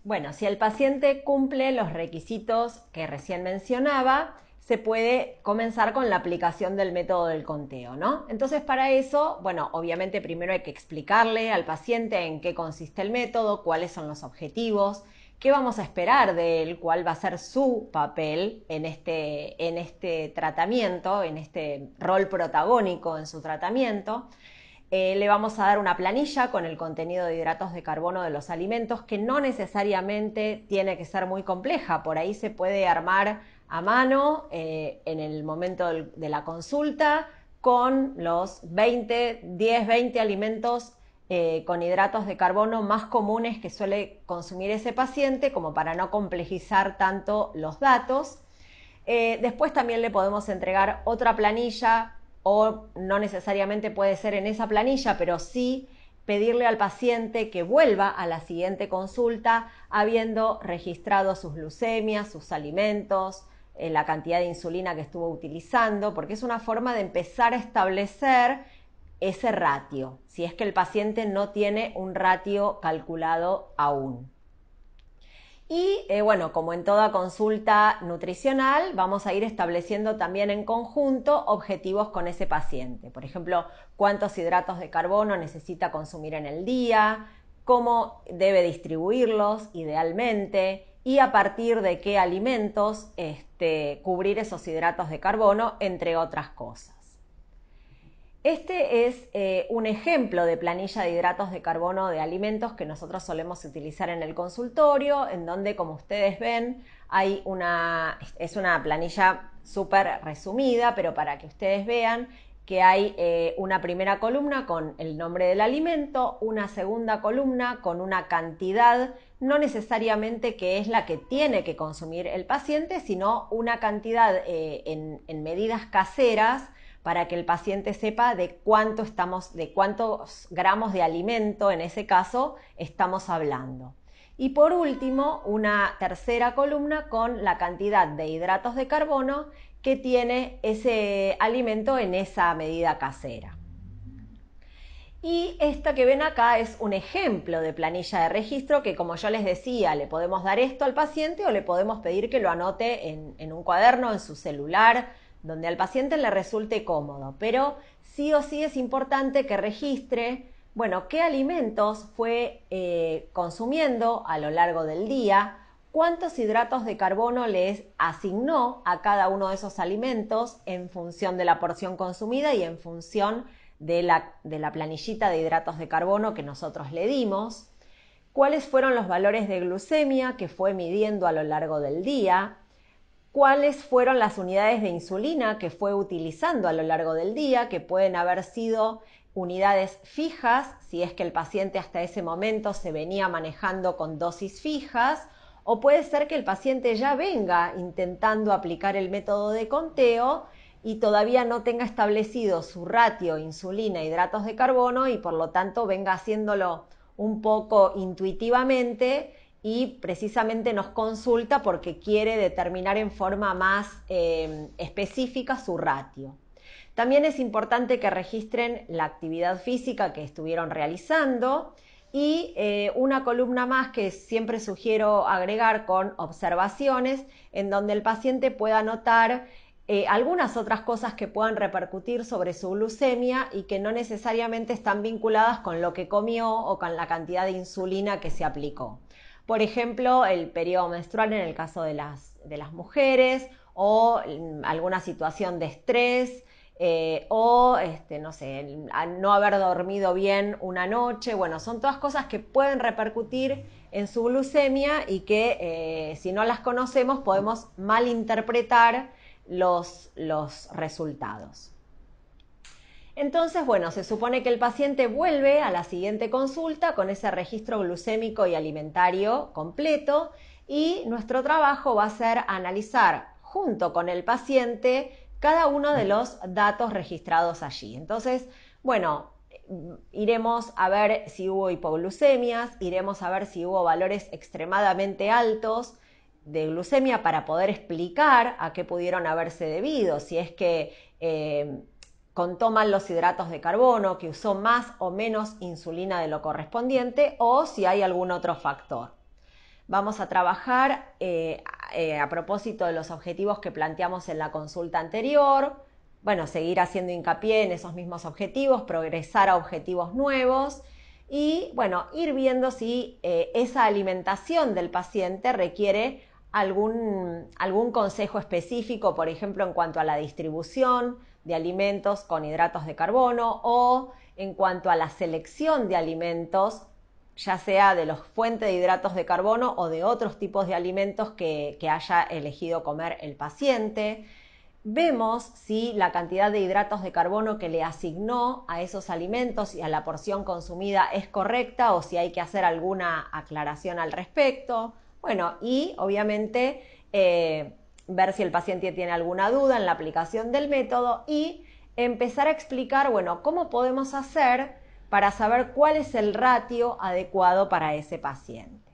Bueno, si el paciente cumple los requisitos que recién mencionaba, se puede comenzar con la aplicación del método del conteo, ¿no? Entonces, para eso, bueno, obviamente primero hay que explicarle al paciente en qué consiste el método, cuáles son los objetivos, qué vamos a esperar de él, cuál va a ser su papel en este tratamiento, en este rol protagónico en su tratamiento. Le vamos a dar una planilla con el contenido de hidratos de carbono de los alimentos, que no necesariamente tiene que ser muy compleja. Por ahí se puede armar a mano en el momento de la consulta con los 10, 20 alimentos con hidratos de carbono más comunes que suele consumir ese paciente, como para no complejizar tanto los datos. Después también le podemos entregar otra planilla, o no necesariamente puede ser en esa planilla, pero sí pedirle al paciente que vuelva a la siguiente consulta habiendo registrado sus glucemias, sus alimentos, la cantidad de insulina que estuvo utilizando, porque es una forma de empezar a establecer ese ratio, si es que el paciente no tiene un ratio calculado aún. Y bueno, como en toda consulta nutricional, vamos a ir estableciendo también en conjunto objetivos con ese paciente. Por ejemplo, cuántos hidratos de carbono necesita consumir en el día, cómo debe distribuirlos idealmente y a partir de qué alimentos cubrir esos hidratos de carbono, entre otras cosas. Este es un ejemplo de planilla de hidratos de carbono de alimentos que nosotros solemos utilizar en el consultorio, en donde, como ustedes ven, es una planilla súper resumida, pero para que ustedes vean que hay una primera columna con el nombre del alimento, una segunda columna con una cantidad, no necesariamente que es la que tiene que consumir el paciente, sino una cantidad en medidas caseras, para que el paciente sepa de cuántos gramos de alimento, en ese caso, estamos hablando. Y por último, una tercera columna con la cantidad de hidratos de carbono que tiene ese alimento en esa medida casera. Y esta que ven acá es un ejemplo de planilla de registro que, como yo les decía, le podemos dar esto al paciente o le podemos pedir que lo anote en un cuaderno, en su celular, donde al paciente le resulte cómodo. Pero sí o sí es importante que registre, bueno, qué alimentos fue consumiendo a lo largo del día, cuántos hidratos de carbono les asignó a cada uno de esos alimentos en función de la porción consumida y en función de la planillita de hidratos de carbono que nosotros le dimos, cuáles fueron los valores de glucemia que fue midiendo a lo largo del día, cuáles fueron las unidades de insulina que fue utilizando a lo largo del día, que pueden haber sido unidades fijas, si es que el paciente hasta ese momento se venía manejando con dosis fijas, o puede ser que el paciente ya venga intentando aplicar el método de conteo y todavía no tenga establecido su ratio insulina hidratos de carbono y por lo tanto venga haciéndolo un poco intuitivamente y precisamente nos consulta porque quiere determinar en forma más específica su ratio. También es importante que registren la actividad física que estuvieron realizando y una columna más que siempre sugiero agregar con observaciones en donde el paciente pueda notar algunas otras cosas que puedan repercutir sobre su glucemia y que no necesariamente están vinculadas con lo que comió o con la cantidad de insulina que se aplicó. Por ejemplo, el periodo menstrual en el caso de las mujeres o alguna situación de estrés o no sé, no haber dormido bien una noche. Bueno, son todas cosas que pueden repercutir en su glucemia y que si no las conocemos podemos malinterpretar los resultados. Entonces, bueno, se supone que el paciente vuelve a la siguiente consulta con ese registro glucémico y alimentario completo y nuestro trabajo va a ser analizar junto con el paciente cada uno de los datos registrados allí. Entonces, bueno, iremos a ver si hubo hipoglucemias, iremos a ver si hubo valores extremadamente altos de glucemia para poder explicar a qué pudieron haberse debido, si es que contó mal los hidratos de carbono, que usó más o menos insulina de lo correspondiente o si hay algún otro factor. vamos a trabajar a propósito de los objetivos que planteamos en la consulta anterior. Bueno, seguir haciendo hincapié en esos mismos objetivos, progresar a objetivos nuevos y, bueno, ir viendo si esa alimentación del paciente requiere algún consejo específico, por ejemplo, en cuanto a la distribución de alimentos con hidratos de carbono o en cuanto a la selección de alimentos, ya sea de los fuentes de hidratos de carbono o de otros tipos de alimentos que haya elegido comer el paciente. Vemos si la cantidad de hidratos de carbono que le asignó a esos alimentos y a la porción consumida es correcta o si hay que hacer alguna aclaración al respecto. Bueno, y obviamente ver si el paciente tiene alguna duda en la aplicación del método y empezar a explicar, bueno, cómo podemos hacer para saber cuál es el ratio adecuado para ese paciente.